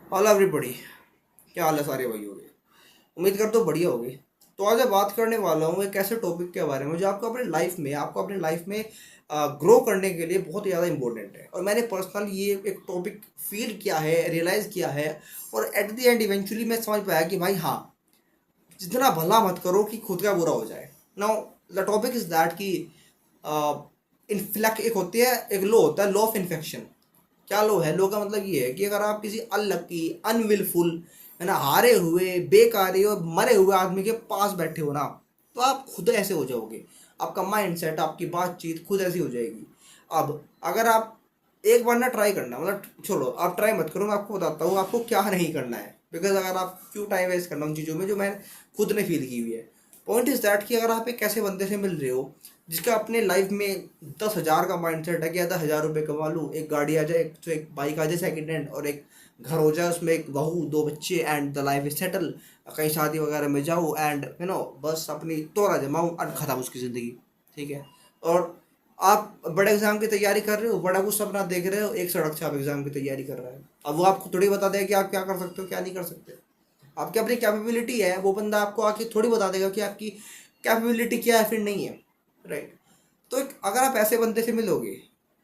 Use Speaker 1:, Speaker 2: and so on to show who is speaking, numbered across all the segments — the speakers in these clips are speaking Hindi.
Speaker 1: Hello everybody. क्या हाल है सारे भाइयों के। उम्मीद करता हूँ बढ़िया होगी। तो आज मैं बात करने वाला हूँ एक ऐसे टॉपिक के बारे में जो आपको अपने लाइफ में ग्रो करने के लिए बहुत ही ज़्यादा इंपॉर्टेंट है। और मैंने पर्सनली ये एक टॉपिक फील किया है, रियलाइज़ किया है। और एट द एंड इवेंचुअली मैं समझ पाया कि भाई हाँ, जितना भला मत करो कि खुद का बुरा हो जाए। Now the topic is that कि इन्फ्लेक्ट एक होती है, एक लो होता है, लॉ ऑफ इन्फेक्शन। क्या लो है? लो का मतलब ये है कि अगर आप किसी अनलकी, अनविलफुल, है ना, हारे हुए, बेकारी और मरे हुए आदमी के पास बैठे हो ना, तो आप खुद ऐसे हो जाओगे। आपका माइंडसेट, आपकी बातचीत खुद ऐसी हो जाएगी। अब अगर आप एक बार ना ट्राई करना, मतलब छोड़ो, आप ट्राई मत करो, मैं आपको बताता हूँ आपको क्या नहीं करना है। बिकॉज अगर आप क्यों टाइम वेस्ट करना उन चीज़ों में जो मैं खुद ने फील की हुई है। पॉइंट इज दैट कि अगर आप एक ऐसे बंदे से मिल रहे हो जिसका अपने लाइफ में 10,000 का माइंड सेट है कि 10,000 रुपये कमा लूँ, एक गाड़ी आ जाए, तो एक बाइक आ जाए सेकेंड हैंड, और एक घर हो जाए, उसमें एक बहू, दो बच्चे, and the life is settle, कहीं शादी वगैरह में जाऊँ एंड बस अपनी तोरा जमाऊँ और खत्म उसकी ज़िंदगी। ठीक है। और आप बड़े एग्जाम की तैयारी कर रहे हो, बड़ा कुछ सपना देख रहे हो, एक सड़क से आप एग्जाम की तैयारी कर रहे हैं। अब वो आपको थोड़ी बता देगा कि आप क्या कर सकते हो, क्या नहीं कर सकते। आपकी अपनी कैपेबिलिटी है, वो बंदा आपको आके थोड़ी बता देगा कि आपकी कैपेबिलिटी क्या है, फिर नहीं है। राइट। तो अगर आप ऐसे बंदे से मिलोगे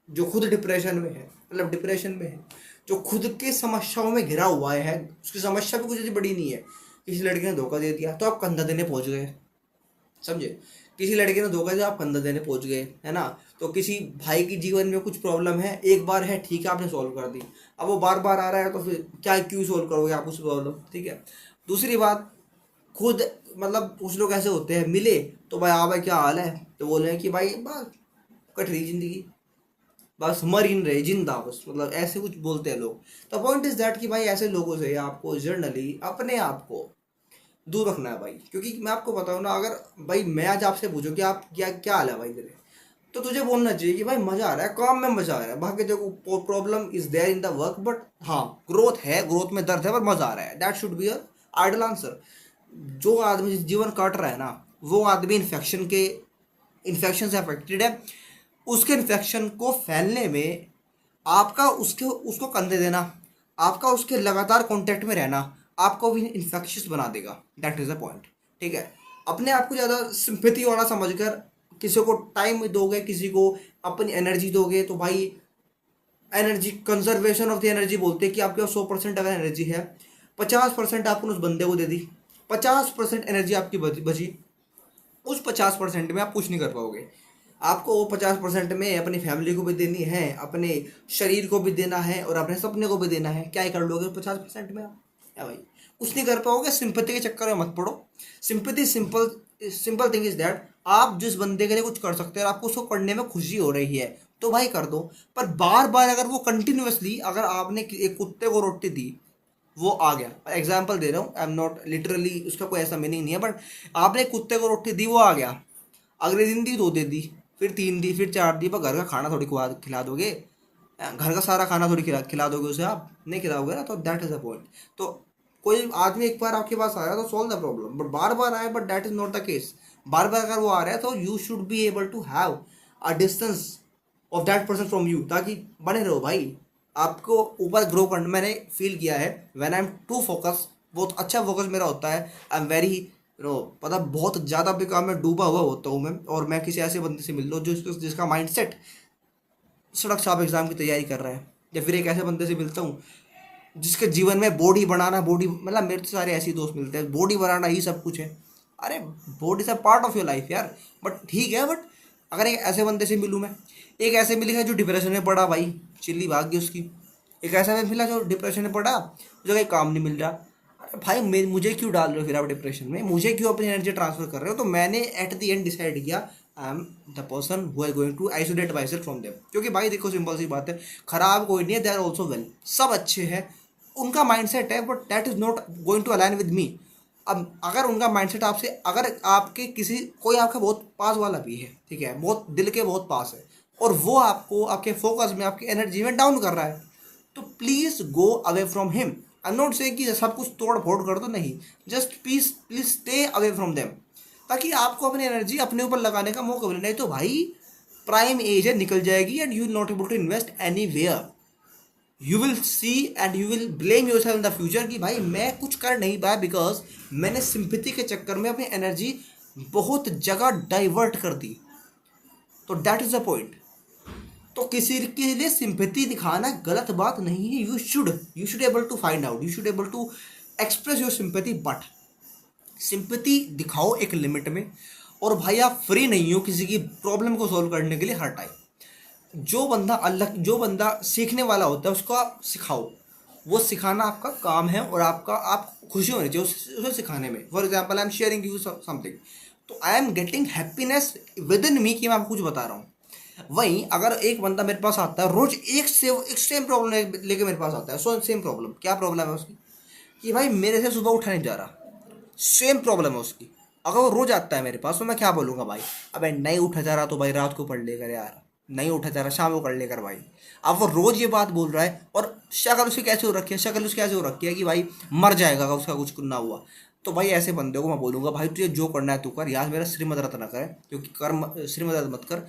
Speaker 1: जो खुद डिप्रेशन में है, मतलब डिप्रेशन में है, जो खुद के समस्याओं में घिरा हुआ है, उसकी समस्या भी कुछ ऐसी बड़ी नहीं है, किसी लड़के ने धोखा दे दिया तो आप कंधा देने पहुंच गए। समझे? किसी लड़के ने धोखा दिया, आप कंधा देने पहुंच गए, है ना। तो किसी भाई की जीवन में कुछ प्रॉब्लम है, एक बार है, ठीक है, आपने सॉल्व कर दी। अब वो बार बार आ रहा है तो फिर क्या, क्यों सॉल्व करोगे आप उस प्रॉब्लम? ठीक है। दूसरी बात, खुद, मतलब कुछ लोग ऐसे होते हैं, मिले तो भाई हाँ भाई क्या हाल है, तो बोले हैं कि भाई बस कट रही जिंदगी, बस मर ही नहीं रहे, जिंदा बस, मतलब ऐसे कुछ बोलते हैं लोग। तो पॉइंट इज दैट कि भाई ऐसे लोगों से आपको जर्नली अपने आप को दूर रखना है भाई। क्योंकि मैं आपको बताऊँ ना, अगर भाई मैं आज आपसे पूछूं कि आप क्या क्या हाल है भाई तेरे, तो तुझे बोलना चाहिए कि भाई मजा आ रहा है, काम में मजा आ रहा है, बाकी देखो problem is there in the work, but हाँ ग्रोथ है, ग्रोथ में दर्द है, पर मजा आ रहा है। That should be a ideal answer. जो आदमी जीवन काट रहा है ना, वो आदमी इन्फेक्शन से अफेक्टेड है। उसके इन्फेक्शन को फैलने में आपका उसके उसको कंधे देना, आपका उसके लगातार कांटेक्ट में रहना, आपको भी इन्फेक्शियस बना देगा। That is the point. ठीक है। अपने आप को ज़्यादा सिंपैथी वाला समझकर किसी को टाइम दोगे, किसी को अपनी एनर्जी दोगे, तो भाई energy conservation of the energy बोलते हैं कि आपके पास 100% अगर एनर्जी है, 50% आपने उस बंदे को दे दी, 50% एनर्जी आपकी बची। उस 50% में आप कुछ नहीं कर पाओगे। आपको वो 50% में अपनी फैमिली को भी देनी है, अपने शरीर को भी देना है, और अपने सपने को भी देना है। क्या ही कर लोगे 50% में आप? क्या भाई, कुछ नहीं कर पाओगे। सिंपैथी के चक्कर में मत पड़ो। Sympathy, simple simple thing is that, आप जिस बंदे के लिए कुछ कर सकते हैं और आपको उसको करने में खुशी हो रही है, तो भाई कर दो। पर बार बार अगर वो कंटिन्यूअसली, अगर आपने एक कुत्ते को रोटी दी, वो आ गया, एग्जाम्पल दे रहा हूँ, आई एम नॉट लिटरली, उसका कोई ऐसा मीनिंग नहीं है, बट आपने कुत्ते को रोटी दी, वो आ गया, अगले दिन दी, 2 दिन दी, फिर 3 दी, फिर 4 दी, पर घर का खाना थोड़ी खिला दोगे। घर का सारा खाना थोड़ी खिला दोगे उसे, आप नहीं खिलाओगे ना। तो दैट इज द पॉइंट। तो कोई आदमी एक बार आपके पास आया तो सॉल्व द प्रॉब्लम, बट बार बार आए, but that is not the case. बार बार अगर वो आ रहा है तो you should be able to have a distance of that person from you, ताकि बने रहो भाई। आपको ऊपर ग्रो करना मैंने फील किया है। When I am too focus, बहुत अच्छा फोकस मेरा होता है, आई एम वेरी पता, बहुत ज़्यादा भी काम में डूबा हुआ होता हूँ मैं, और मैं किसी ऐसे बंदे से मिल लो जो जिसका माइंड सेट सड़क छाप एग्जाम की तैयारी कर रहा है, या फिर एक ऐसे बंदे से मिलता हूँ जिसके जीवन में बॉडी बनाना, बॉडी मतलब, मेरे तो सारे ऐसे ही दोस्त मिलते हैं, बॉडी बनाना ही सब कुछ है। अरे body is a part of your life यार। बट ठीक है, बट अगर एक ऐसे बंदे से मिलूँ मैं, एक ऐसे मिलेगा जो डिप्रेशन में पड़ा भाई, चिल्ली भाग गई उसकी। एक ऐसा में मिला जो डिप्रेशन में पड़ा, उसे कहीं काम नहीं मिल रहा। अरे भाई मुझे क्यों डाल रहे हो फिर आप डिप्रेशन में, मुझे क्यों अपनी एनर्जी ट्रांसफर कर रहे हो? तो मैंने एट द एंड डिसाइड किया, I am the person who are going to isolate myself from them. क्योंकि भाई देखो, सिंपल सी बात है, खराब कोई नहीं है, दे आर ऑल्सो वेल, सब अच्छे हैं। उनका माइंडसेट है, but that is not going to align with me. अब अगर उनका माइंडसेट आपसे, अगर आपके किसी, कोई आपका बहुत पास वाला भी है, ठीक है, बहुत दिल के बहुत पास है, और वो आपको आपके फोकस में, आपकी एनर्जी में डाउन कर रहा है, तो please go away from him. I am not saying कि सब कुछ तोड़ फोड़ कर दो, नहीं, just please please stay away from them, ताकि आपको अपनी एनर्जी अपने ऊपर लगाने का मौका मिले। नहीं तो भाई प्राइम एज है, निकल जाएगी, and you will not able to invest anywhere. You will see and you will blame yourself in the future कि भाई मैं कुछ कर नहीं पाया बिकॉज मैंने सिंपैथी के चक्कर में अपनी एनर्जी बहुत जगह डाइवर्ट कर दी। तो दैट इज द पॉइंट। तो किसी के लिए सिंपैथी दिखाना गलत बात नहीं है। You should able to find out, you should able to express your sympathy, but sympathy दिखाओ एक लिमिट में। और भाई आप फ्री नहीं हो किसी की प्रॉब्लम को सॉल्व करने के लिए हर टाइम। जो बंदा सीखने वाला होता है उसको आप सिखाओ, वो सिखाना आपका काम है और आप खुशी होनी चाहिए उसे सिखाने में। For example I am sharing you something, तो I am getting happiness within me कि मैं आपको कुछ बता रहा हूँ। वहीं अगर एक बंदा मेरे पास आता है रोज एक सेम प्रॉब्लम लेके मेरे पास आता है, सेम प्रॉब्लम, क्या प्रॉब्लम है उसकी कि भाई मेरे से सुबह उठा नहीं जा रहा, सेम प्रॉब्लम है उसकी। अगर वो रोज आता है मेरे पास तो मैं क्या बोलूँगा, भाई अबे नहीं उठा जा रहा तो भाई रात को पढ़ लेकर यार, नहीं उठा जा रहा शाम को कर लेकर भाई। अब वो रोज ये बात बोल रहा है और शक्ल उसकी कैसे हो रखी है, कि भाई मर जाएगा अगर उसका कुछ ना हुआ। तो भाई ऐसे बंदे को मैं बोलूँगा भाई तुझे जो करना है तू कर, यार मेरा श्रीमद रत्न ना करे, क्योंकि कर्म श्रीमद रत्न मत कर।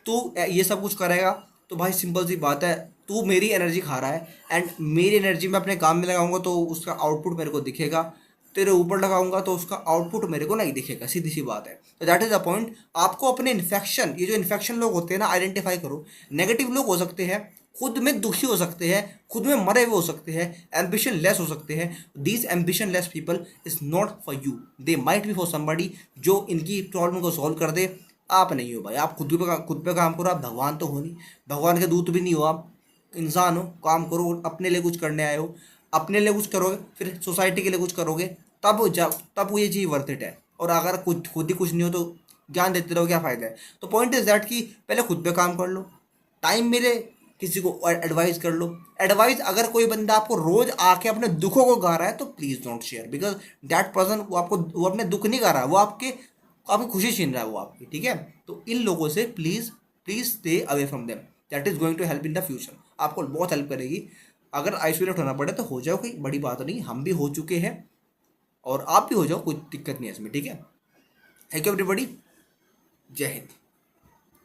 Speaker 1: तू ये सब कुछ करेगा तो भाई सिंपल सी बात है, तू मेरी एनर्जी खा रहा है एंड मेरी एनर्जी मैं अपने काम में लगाऊंगा तो उसका आउटपुट मेरे को दिखेगा, तेरे ऊपर लगाऊंगा तो उसका आउटपुट मेरे को नहीं दिखेगा, सीधी सी बात है। तो दैट इज द पॉइंट। आपको अपने इन्फेक्शन, ये जो इन्फेक्शन लोग होते हैं ना, आइडेंटिफाई करो। नेगेटिव लोग हो सकते हैं, खुद में दुखी हो सकते हैं, खुद में मरे हुए हो सकते हैं, एम्बिशन लेस हो सकते हैं। These ambition less people is not for you, they might be for somebody जो इनकी प्रॉब्लम को सॉल्व कर दे। आप नहीं हो भाई, आप खुद पे काम करो। आप भगवान तो हो नहीं, भगवान के दूत भी नहीं हो, आप इंसान हो। काम करो, अपने लिए कुछ करने आए हो, अपने लिए कुछ करोगे फिर सोसाइटी के लिए कुछ करोगे, तब वो ये चीज़ वर्थ इट है। और अगर खुद ही कुछ नहीं हो तो ज्ञान देते रहो, क्या फ़ायदा है। तो पॉइंट इज दैट कि पहले खुद पे काम कर लो, टाइम मिले किसी को एडवाइस कर लो। एडवाइस अगर कोई बंदा आपको रोज आके अपने दुखों को गा रहा है तो please don't share, because that person वो अपने दुख नहीं गा रहा है, वो आपकी खुशी छीन रहा है वो आपकी, ठीक है। तो इन लोगों से please please stay away from them, that is going to help in the future. आपको बहुत हेल्प करेगी। अगर आइसोलेट होना पड़े तो हो जाओ, कोई बड़ी बात नहीं, हम भी हो चुके हैं और आप भी हो जाओ, कोई दिक्कत नहीं है इसमें, ठीक है। थैंक यू एवरीबॉडी, जय हिंद।